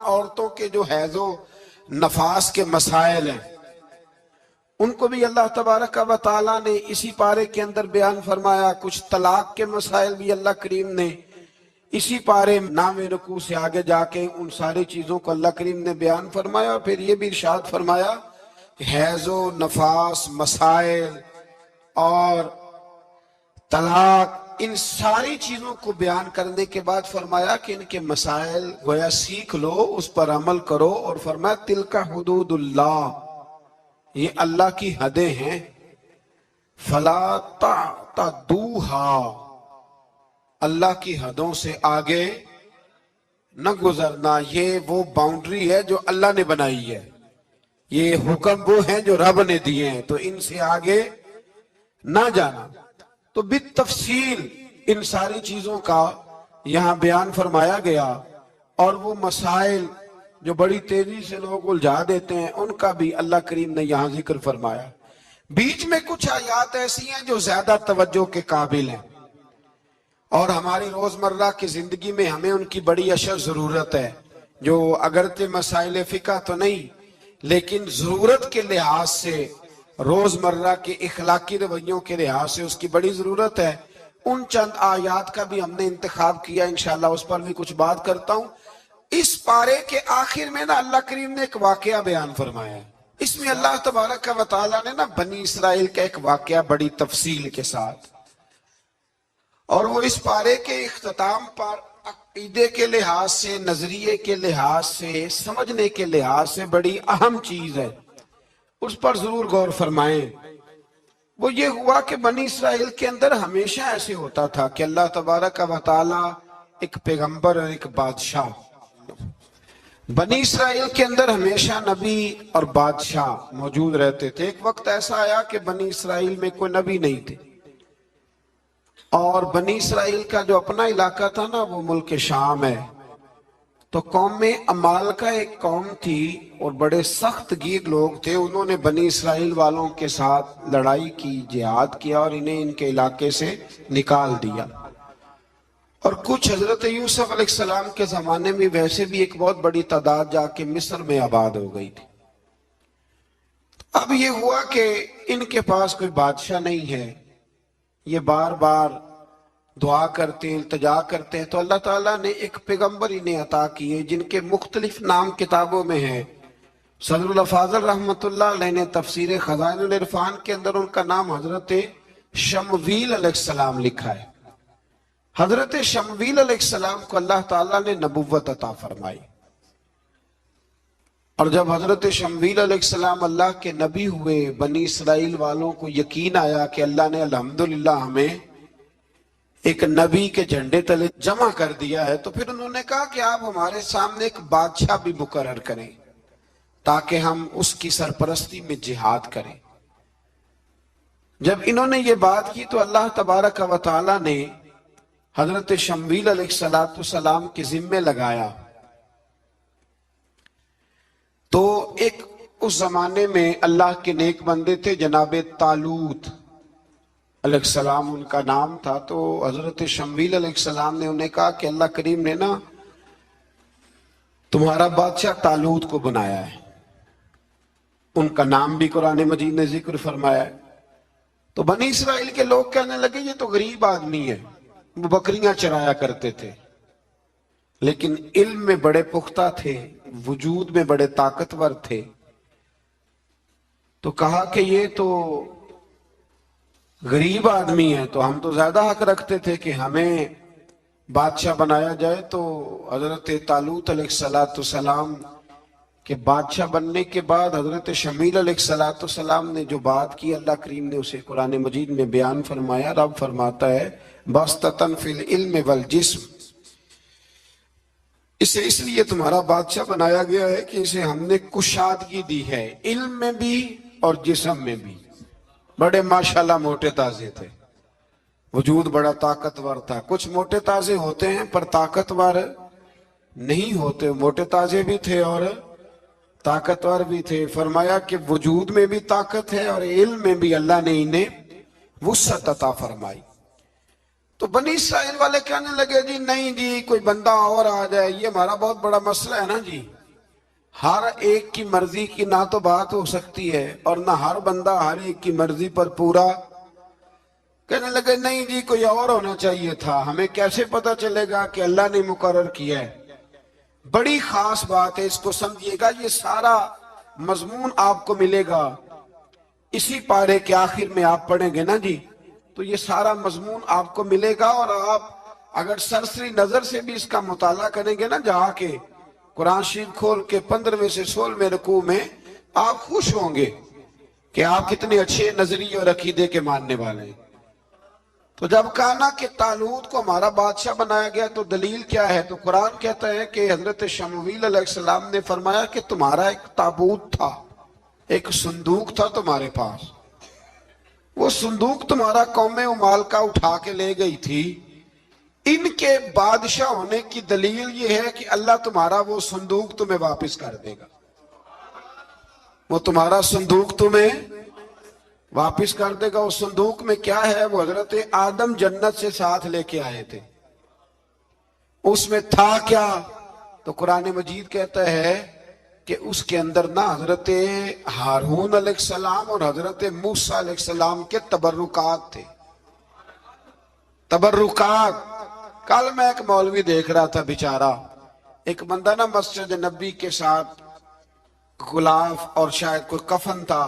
عورتوں کے جو حیض و نفاس کے مسائل ہیں ان کو بھی اللہ تبارک و تعالیٰ نے اسی پارے کے اندر بیان فرمایا. کچھ طلاق کے مسائل بھی اللہ کریم نے اسی پارے 9 رکوع سے آگے جا کے ان ساری چیزوں کو اللہ کریم نے بیان فرمایا. اور پھر یہ بھی ارشاد فرمایا کہ حیض و نفاس مسائل اور طلاق ان ساری چیزوں کو بیان کرنے کے بعد فرمایا کہ ان کے مسائل گویا سیکھ لو، اس پر عمل کرو. اور فرمایا تلک حدود اللہ، یہ اللہ کی حدیں ہیں، فلا تعتدوها، اللہ کی حدوں سے آگے نہ گزرنا. یہ وہ باؤنڈری ہے جو اللہ نے بنائی ہے، یہ حکم وہ ہیں جو رب نے دیے ہیں، تو ان سے آگے نہ جانا. تو بالتفصیل ان ساری چیزوں کا یہاں بیان فرمایا گیا. اور وہ مسائل جو بڑی تیزی سے لوگ الجھا دیتے ہیں ان کا بھی اللہ کریم نے یہاں ذکر فرمایا. بیچ میں کچھ آیات ایسی ہیں جو زیادہ توجہ کے قابل ہیں اور ہماری روزمرہ کی زندگی میں ہمیں ان کی بڑی اشد ضرورت ہے، جو اگرچہ مسائل فقہ تو نہیں لیکن ضرورت کے لحاظ سے، روزمرہ کے اخلاقی رویوں کے لحاظ سے اس کی بڑی ضرورت ہے. ان چند آیات کا بھی ہم نے انتخاب کیا، انشاءاللہ اس پر بھی کچھ بات کرتا ہوں. اس پارے کے آخر میں نا اللہ کریم نے ایک واقعہ بیان فرمایا ہے. اس میں اللہ تبارک و تعالیٰ نے نا بنی اسرائیل کا ایک واقعہ بڑی تفصیل کے ساتھ، اور وہ اس پارے کے اختتام پر عقیدے کے لحاظ سے، نظریے کے لحاظ سے، سمجھنے کے لحاظ سے بڑی اہم چیز ہے، اس پر ضرور غور فرمائیں. وہ یہ ہوا کہ بنی اسرائیل کے اندر ہمیشہ ایسے ہوتا تھا کہ اللہ تبارک و تعالیٰ ایک پیغمبر اور ایک بادشاہ، بنی اسرائیل کے اندر ہمیشہ نبی اور بادشاہ موجود رہتے تھے. ایک وقت ایسا آیا کہ بنی اسرائیل میں کوئی نبی نہیں تھے، اور بنی اسرائیل کا جو اپنا علاقہ تھا نا وہ ملک شام ہے. تو قوم میں عمال کا ایک قوم تھی اور بڑے سخت گیر لوگ تھے. انہوں نے بنی اسرائیل والوں کے ساتھ لڑائی کی، جہاد کیا اور انہیں ان کے علاقے سے نکال دیا. اور کچھ حضرت یوسف علیہ السلام کے زمانے میں ویسے بھی ایک بہت بڑی تعداد جا کے مصر میں آباد ہو گئی تھی. اب یہ ہوا کہ ان کے پاس کوئی بادشاہ نہیں ہے، یہ بار بار دعا کرتے ہیں، التجا کرتے ہیں. تو اللہ تعالیٰ نے ایک پیغمبر انہیں عطا کیے جن کے مختلف نام کتابوں میں ہیں. صدر الافاضل رحمۃ اللہ علیہ نے تفسیر خزائن العرفان کے اندر ان کا نام حضرت شمویل علیہ السلام لکھا ہے. حضرت شمویل علیہ السلام کو اللہ تعالیٰ نے نبوت عطا فرمائی، اور جب حضرت شمویل علیہ السلام اللہ کے نبی ہوئے، بنی اسرائیل والوں کو یقین آیا کہ اللہ نے الحمدللہ ہمیں ایک نبی کے جھنڈے تلے جمع کر دیا ہے. تو پھر انہوں نے کہا کہ آپ ہمارے سامنے ایک بادشاہ بھی مقرر کریں تاکہ ہم اس کی سرپرستی میں جہاد کریں. جب انہوں نے یہ بات کی تو اللہ تبارک و تعالیٰ نے حضرت شمویل علیہ السلام کے ذمے لگایا. تو ایک اس زمانے میں اللہ کے نیک بندے تھے جناب طالوت علیہ السلام ان کا نام تھا. تو حضرت شمویل علیہ السلام نے انہیں کہا کہ اللہ کریم نے نا تمہارا بادشاہ طالوت کو بنایا ہے. ان کا نام بھی قرآن مجید نے ذکر فرمایا ہے. تو بنی اسرائیل کے لوگ کہنے لگے یہ تو غریب آدمی ہے، وہ بکریاں چرایا کرتے تھے لیکن علم میں بڑے پختہ تھے، وجود میں بڑے طاقتور تھے. تو کہا کہ یہ تو غریب آدمی ہے، تو ہم تو زیادہ حق رکھتے تھے کہ ہمیں بادشاہ بنایا جائے. تو حضرت طالوت علیہ السلام کے بادشاہ بننے کے بعد حضرت شمویل علیہ السلام نے جو بات کی اللہ کریم نے اسے قرآن مجید میں بیان فرمایا. رب فرماتا ہے باسطتاً فی العلم والجسم، اسے اس لیے تمہارا بادشاہ بنایا گیا ہے کہ اسے ہم نے کشادگی دی ہے، علم میں بھی اور جسم میں بھی. بڑے ماشاءاللہ موٹے تازے تھے، وجود بڑا طاقتور تھا. کچھ موٹے تازے ہوتے ہیں پر طاقتور نہیں ہوتے، موٹے تازے بھی تھے اور طاقتور بھی تھے. فرمایا کہ وجود میں بھی طاقت ہے اور علم میں بھی اللہ نے انہیں وسعت عطا فرمائی. تو بنی اسرائیل والے کہنے لگے جی نہیں جی کوئی بندہ اور آ جائے، یہ ہمارا بہت بڑا مسئلہ ہے نا جی، ہر ایک کی مرضی کی نہ تو بات ہو سکتی ہے اور نہ ہر بندہ ہر ایک کی مرضی پر پورا۔ کہنے لگے نہیں جی کوئی اور ہونا چاہیے تھا، ہمیں کیسے پتا چلے گا کہ اللہ نے مقرر کیا ہے؟ بڑی خاص بات ہے، اس کو سمجھیے گا، یہ سارا مضمون آپ کو ملے گا اسی پارے کے آخر میں، آپ پڑھیں گے نا جی تو یہ سارا مضمون آپ کو ملے گا، اور آپ اگر سرسری نظر سے بھی اس کا مطالعہ کریں گے نا، جا کے قرآن شریف کھول کے 15 سے 16 رکوع میں، آپ خوش ہوں گے کہ آپ کتنے اچھے نظریے اور عقیدے کے ماننے والے ہیں۔ تو جب کہا نا کہ طالوت کو ہمارا بادشاہ بنایا گیا تو دلیل کیا ہے، تو قرآن کہتا ہے کہ حضرت شمویل علیہ السلام نے فرمایا کہ تمہارا ایک تابوت تھا، ایک صندوق تھا تمہارے پاس، وہ صندوق تمہارا قوم مالکہ اٹھا کے لے گئی تھی، ان کے بادشاہ ہونے کی دلیل یہ ہے کہ اللہ تمہارا وہ صندوق تمہیں واپس کر دے گا، وہ تمہارا صندوق تمہیں واپس کر دے گا۔ اس صندوق میں کیا ہے؟ وہ حضرت آدم جنت سے ساتھ لے کے آئے تھے، اس میں تھا کیا؟ تو قرآن مجید کہتا ہے کہ اس کے اندر نہ حضرت ہارون علیہ السلام اور حضرت موسیٰ علیہ السلام کے تبرکات تھے، تبرکات۔ کل میں ایک مولوی دیکھ رہا تھا بیچارہ، ایک بندہ نا مسجد نبی کے ساتھ غلاف اور شاید کوئی کفن تھا،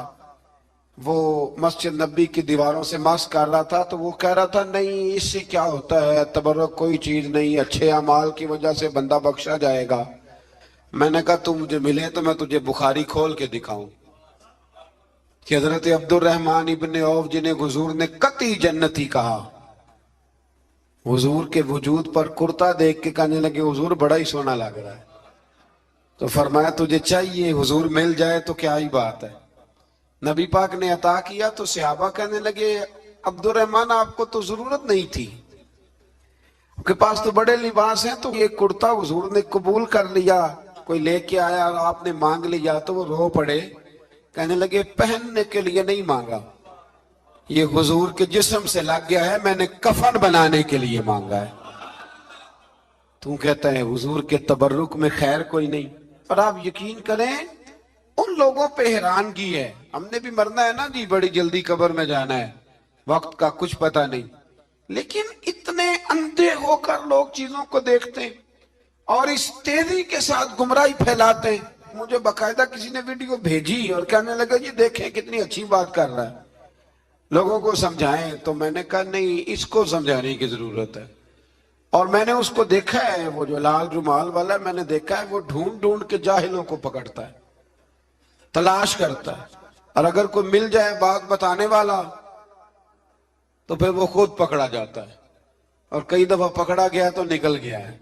وہ مسجد نبی کی دیواروں سے مس کر رہا تھا، تو وہ کہہ رہا تھا نہیں اس سے کیا ہوتا ہے، تبرک کوئی چیز نہیں، اچھے اعمال کی وجہ سے بندہ بخشا جائے گا۔ میں نے کہا تو مجھے ملے تو میں تجھے بخاری کھول کے دکھاؤں کہ حضرت عبد الرحمن ابن عوف جنہیں حضور نے قطعی جنتی کہا، حضور کے وجود پر کرتا دیکھ کے کہنے لگے حضور بڑا ہی سونا لگ رہا ہے، تو فرمایا تجھے چاہیے حضور مل جائے تو کیا ہی بات ہے۔ نبی پاک نے عطا کیا تو صحابہ کہنے لگے عبد الرحمن آپ کو تو ضرورت نہیں تھی، آپ کے پاس تو بڑے لباس ہیں، تو یہ کرتا حضور نے قبول کر لیا، کوئی لے کے آیا اور آپ نے مانگ لیا، تو وہ رو پڑے، کہنے لگے پہننے کے لیے نہیں مانگا، یہ حضور کے جسم سے لگ گیا ہے، میں نے کفن بنانے کے لیے مانگا ہے۔ تو کہتا ہے حضور کے تبرک میں خیر کوئی نہیں۔ اور آپ یقین کریں ان لوگوں پہ حیرانگی ہے، ہم نے بھی مرنا ہے نا جی، بڑی جلدی قبر میں جانا ہے، وقت کا کچھ پتہ نہیں، لیکن اتنے اندھے ہو کر لوگ چیزوں کو دیکھتے ہیں اور اس تیزی کے ساتھ گمراہی پھیلاتے ہیں۔ مجھے باقاعدہ کسی نے ویڈیو بھیجی اور کہنے لگا جی دیکھیں کتنی اچھی بات کر رہا ہے، لوگوں کو سمجھائیں، تو میں نے کہا نہیں اس کو سمجھانے کی ضرورت ہے۔ اور میں نے اس کو دیکھا ہے، وہ جو لال رومال والا ہے، میں نے دیکھا ہے وہ ڈھونڈ ڈھونڈ کے جاہلوں کو پکڑتا ہے، تلاش کرتا ہے، اور اگر کوئی مل جائے بات بتانے والا تو پھر وہ خود پکڑا جاتا ہے، اور کئی دفعہ پکڑا گیا تو نکل گیا ہے۔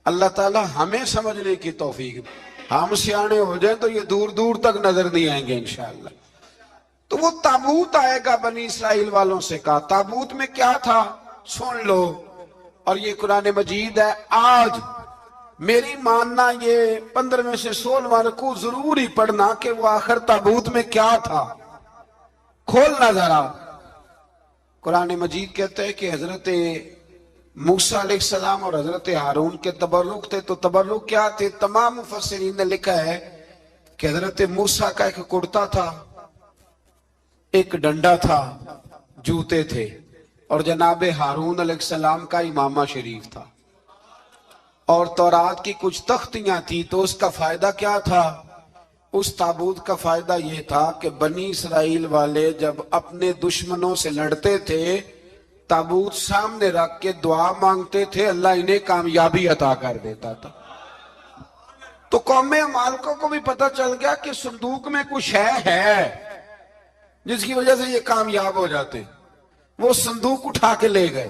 اللہ تعالی ہمیں سمجھنے کی توفیق، ہم سیانے ہو جائیں تو یہ دور دور تک نظر نہیں آئیں گے انشاءاللہ۔ تو وہ تابوت آئے گا، بنی اسرائیل والوں سے کہا تابوت میں کیا تھا سن لو، اور یہ قرآن مجید ہے۔ آج میری ماننا یہ 15 سے 16 رکوع ضرور ہی پڑھنا کہ وہ آخر تابوت میں کیا تھا، کھولنا ذرا۔ قرآن مجید کہتا ہے کہ حضرت موسیٰ علیہ السلام اور حضرت ہارون کے تبرک تھے، تو تبرک کیا تھے؟ تمام مفسرین نے لکھا ہے کہ حضرت موسیٰ کا ایک کرتا تھا، ایک ڈنڈا تھا، جوتے تھے، اور جناب ہارون علیہ السلام کا امامہ شریف تھا، اور تورات کی کچھ تختیاں تھی۔ تو اس کا فائدہ کیا تھا؟ اس تابوت کا فائدہ یہ تھا کہ بنی اسرائیل والے جب اپنے دشمنوں سے لڑتے تھے، تابوت سامنے رکھ کے دعا مانگتے تھے، اللہ انہیں کامیابی عطا کر دیتا تھا۔ تو قوم مالکوں کو بھی پتہ چل گیا کہ صندوق میں کچھ ہے جس کی وجہ سے یہ کامیاب ہو جاتے، وہ صندوق اٹھا کے لے گئے۔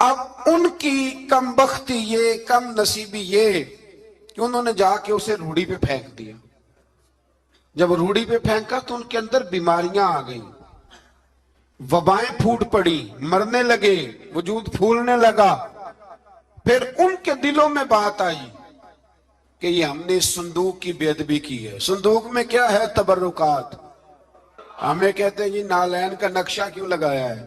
اب ان کی کم بختی یہ، کم نصیبی یہ کہ انہوں نے جا کے اسے روڑی پہ پھینک دیا۔ جب روڑی پہ پھینکا تو ان کے اندر بیماریاں آ گئیں، وبائیں پھوٹ پڑی، مرنے لگے، وجود پھولنے لگا۔ پھر ان کے دلوں میں بات آئی کہ یہ ہم نے اس صندوق کی بے ادبی کی ہے۔ صندوق میں کیا ہے؟ تبرکات۔ ہمیں کہتے ہیں جی نالین کا نقشہ کیوں لگایا ہے؟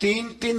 3-3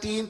3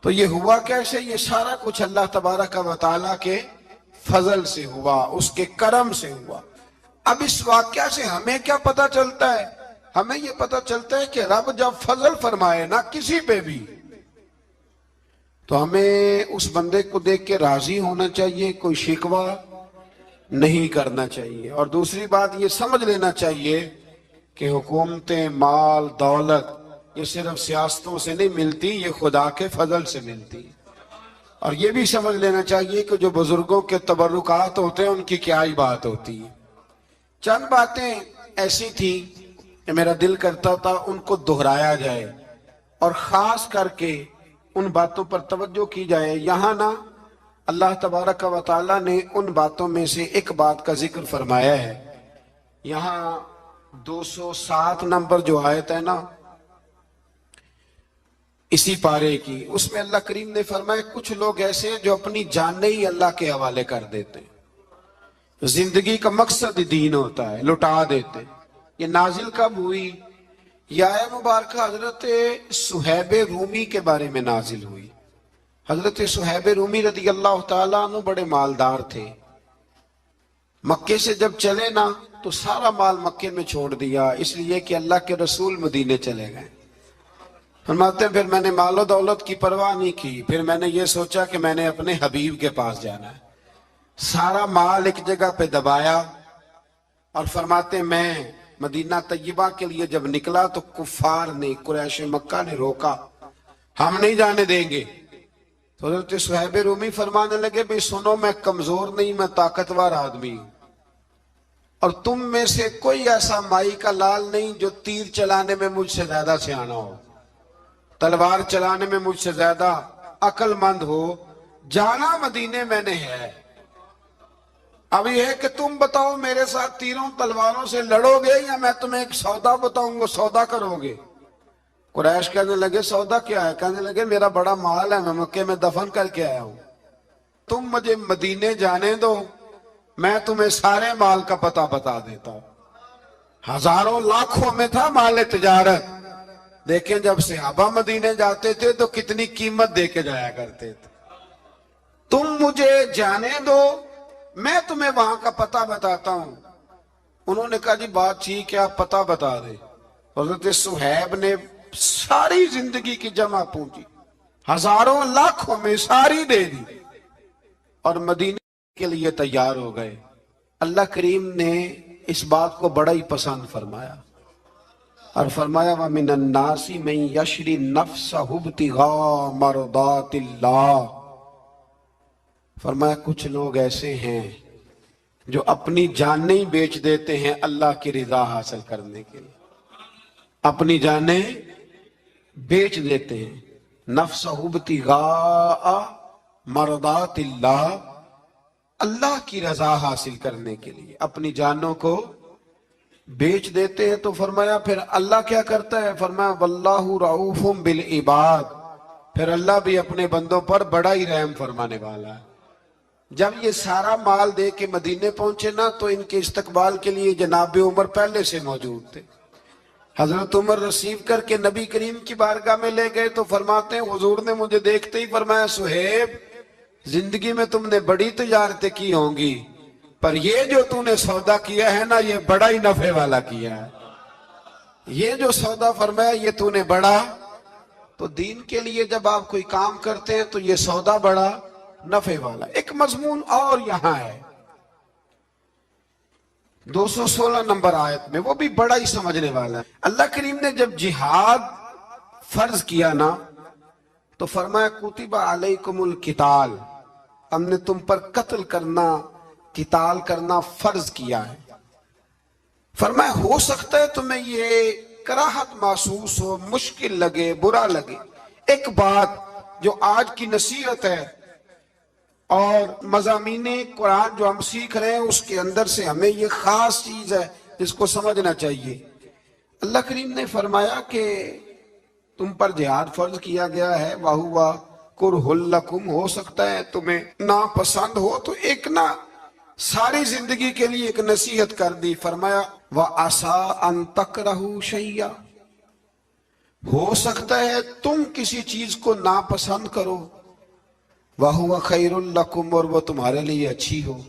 تو یہ ہوا کیسے؟ یہ سارا کچھ اللہ تبارک و تعالیٰ کے فضل سے ہوا، اس کے کرم سے ہوا۔ اب اس واقعہ سے ہمیں کیا پتہ چلتا ہے؟ ہمیں یہ پتہ چلتا ہے کہ رب جب فضل فرمائے نا کسی پہ بھی، تو ہمیں اس بندے کو دیکھ کے راضی ہونا چاہیے، کوئی شکوہ نہیں کرنا چاہیے۔ اور دوسری بات یہ سمجھ لینا چاہیے کہ حکومتیں، مال، دولت یہ صرف سیاستوں سے نہیں ملتی، یہ خدا کے فضل سے ملتی۔ اور یہ بھی سمجھ لینا چاہیے کہ جو بزرگوں کے تبرکات ہوتے ہیں ان کی کیا ہی بات ہوتی ہے۔ چند باتیں ایسی تھی کہ میرا دل کرتا تھا ان کو دہرایا جائے اور خاص کر کے ان باتوں پر توجہ کی جائے۔ یہاں نا اللہ تبارک و تعالیٰ نے ان باتوں میں سے ایک بات کا ذکر فرمایا ہے۔ یہاں 207 نمبر جو آیت ہے نا اسی پارے کی، اس میں اللہ کریم نے فرمایا کچھ لوگ ایسے ہیں جو اپنی جانیں ہی اللہ کے حوالے کر دیتے ہیں، زندگی کا مقصد دین ہوتا ہے، لٹا دیتے ہیں۔ یہ نازل کب ہوئی؟ یہ آیت مبارکہ حضرت صہیب رومی کے بارے میں نازل ہوئی۔ حضرت صہیب رومی رضی اللہ تعالیٰ عنہ بڑے مالدار تھے۔ مکے سے جب چلے نا تو سارا مال مکے میں چھوڑ دیا، اس لیے کہ اللہ کے رسول مدینے چلے گئے۔ فرماتے ہیں پھر میں نے مال و دولت کی پرواہ نہیں کی، پھر میں نے یہ سوچا کہ میں نے اپنے حبیب کے پاس جانا ہے۔ سارا مال ایک جگہ پہ دبایا اور فرماتے ہیں میں مدینہ طیبہ کے لیے جب نکلا تو کفار نے، قریش مکہ نے روکا، ہم نہیں جانے دیں گے۔ تو حضرت صہیب رومی فرمانے لگے بھئی سنو، میں کمزور نہیں، میں طاقتور آدمی ہوں، اور تم میں سے کوئی ایسا مائی کا لال نہیں جو تیر چلانے میں مجھ سے زیادہ سیانا ہو، تلوار چلانے میں مجھ سے زیادہ عقل مند ہو، جانا مدینے میں نے ہے۔ اب یہ ہے کہ تم بتاؤ میرے ساتھ تیروں تلواروں سے لڑو گے یا میں تمہیں ایک سودا بتاؤں گا، سودا کرو گے؟ قریش کہنے لگے سودا کیا ہے؟ کہنے لگے میرا بڑا مال ہے، میں مکے میں دفن کر کے آیا ہوں، تم مجھے مدینے جانے دو، میں تمہیں سارے مال کا پتہ بتا دیتا ہوں۔ ہزاروں لاکھوں میں تھا مال تجارت۔ دیکھیں جب صحابہ مدینے جاتے تھے تو کتنی قیمت دے کے جایا کرتے تھے۔ تم مجھے جانے دو، میں تمہیں وہاں کا پتہ بتاتا ہوں۔ انہوں نے کہا جی بات ٹھیک ہے، آپ پتہ بتا دیں۔ حضرت صہیب نے ساری زندگی کی جمع پونجی ہزاروں لاکھوں میں ساری دے دی اور مدینے کے لیے تیار ہو گئے۔ اللہ کریم نے اس بات کو بڑا ہی پسند فرمایا اور فرمایا وَمِنَ النَّاسِ مَن يَشْرِي نَفْسَهُ ابْتِغَاءَ مَرْضَاتِ اللَّهِ، فرمایا کچھ لوگ ایسے ہیں جو اپنی جانیں بیچ دیتے ہیں اللہ کی رضا حاصل کرنے کے لیے، اپنی جانیں بیچ دیتے ہیں۔ نَفْسَهُ ابْتِغَاءَ مَرْضَاتِ اللَّهِ، اللہ کی رضا حاصل کرنے کے لیے اپنی جانوں کو بیچ دیتے ہیں۔ تو فرمایا پھر اللہ کیا کرتا ہے؟ فرمایا وَاللَّهُ رَعُوفٌ بِالْعِبَادِ، پھر اللہ بھی اپنے بندوں پر بڑا ہی رحم فرمانے والا ہے۔ جب یہ سارا مال دے کے مدینے پہنچے نا تو ان کے استقبال کے لیے جناب عمر پہلے سے موجود تھے۔ حضرت عمر ریسیو کر کے نبی کریم کی بارگاہ میں لے گئے تو فرماتے ہیں حضور نے مجھے دیکھتے ہی فرمایا صہیب زندگی میں تم نے بڑی تجارتیں کی ہوں گی، پر یہ جو تم نے سودا کیا ہے نا یہ بڑا ہی نفع والا کیا ہے۔ یہ جو سودا فرمایا یہ تو نے بڑا، تو دین کے لیے جب آپ کوئی کام کرتے ہیں تو یہ سودا بڑا نفع والا۔ ایک مضمون اور یہاں ہے 216 نمبر آیت میں، وہ بھی بڑا ہی سمجھنے والا ہے۔ اللہ کریم نے جب جہاد فرض کیا نا تو فرمایا کتب علیکم القتال، ہم نے تم پر قتل کرنا، قتال کرنا فرض کیا ہے۔ فرمایا ہو سکتا ہے تمہیں یہ کراہت محسوس ہو، مشکل لگے، برا لگے۔ ایک بات جو آج کی نصیحت ہے اور مضامین قرآن جو ہم سیکھ رہے ہیں اس کے اندر سے ہمیں یہ خاص چیز ہے جس کو سمجھنا چاہیے۔ اللہ کریم نے فرمایا کہ تم پر جہاد فرض کیا گیا ہے، وَهُوَ كُرْهٌ لَكُمْ، ہو سکتا ہے تمہیں ناپسند ہو، تو ایک نہ ساری زندگی کے لیے ایک نصیحت کر دی۔ فرمایا وَعَسَىٰ أَن تَكْرَهُوا شَيْئًا، ہو سکتا ہے تم کسی چیز کو ناپسند کرو، وَهُوَ خَيْرٌ لَكُمْ، اور وہ تمہارے لیے اچھی ہو۔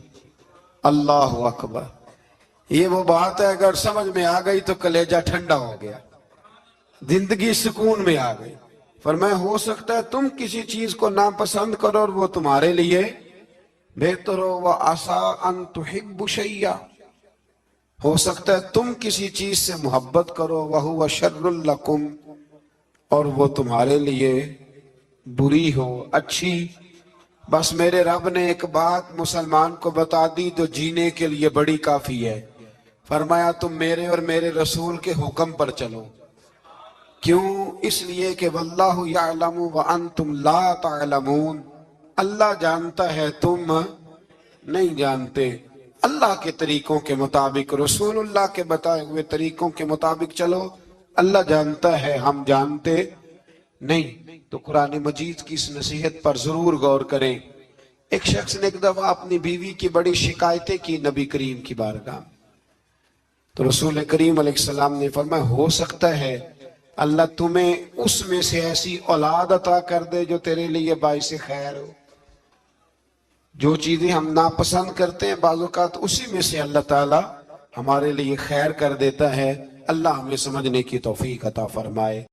اللہ اکبر، یہ وہ بات ہے اگر سمجھ میں آ گئی تو کلیجہ ٹھنڈا ہو گیا، زندگی سکون میں آ گئی۔ فرمایا ہو سکتا ہے تم کسی چیز کو ناپسند کرو اور وہ تمہارے لیے بہتر ہو، وَعَسَىٰ أَن تُحِبُّ شَيْئًا، ہو سکتا ہے تم کسی چیز سے محبت کرو، وَهُوَ شَرٌّ لَكُمْ، اور وہ تمہارے لیے بری ہو، اچھی۔ بس میرے رب نے ایک بات مسلمان کو بتا دی جو جینے کے لیے بڑی کافی ہے۔ فرمایا تم میرے اور میرے رسول کے حکم پر چلو۔ کیوں؟ اس لیے کہ واللہ یعلم وانتم لا تعلمون، اللہ جانتا ہے تم نہیں جانتے۔ اللہ کے طریقوں کے مطابق، رسول اللہ کے بتائے ہوئے طریقوں کے مطابق چلو، اللہ جانتا ہے ہم جانتے نہیں۔ تو قرآن مجید کی اس نصیحت پر ضرور غور کریں۔ ایک شخص نے ایک دفعہ اپنی بیوی کی بڑی شکایتیں کی نبی کریم کی بارگاہ، تو رسول کریم علیہ السلام نے فرمایا ہو سکتا ہے اللہ تمہیں اس میں سے ایسی اولاد عطا کر دے جو تیرے لیے باعث خیر ہو۔ جو چیزیں ہم ناپسند کرتے ہیں بعض اوقات اسی میں سے اللہ تعالی ہمارے لیے خیر کر دیتا ہے۔ اللہ ہمیں سمجھنے کی توفیق عطا فرمائے۔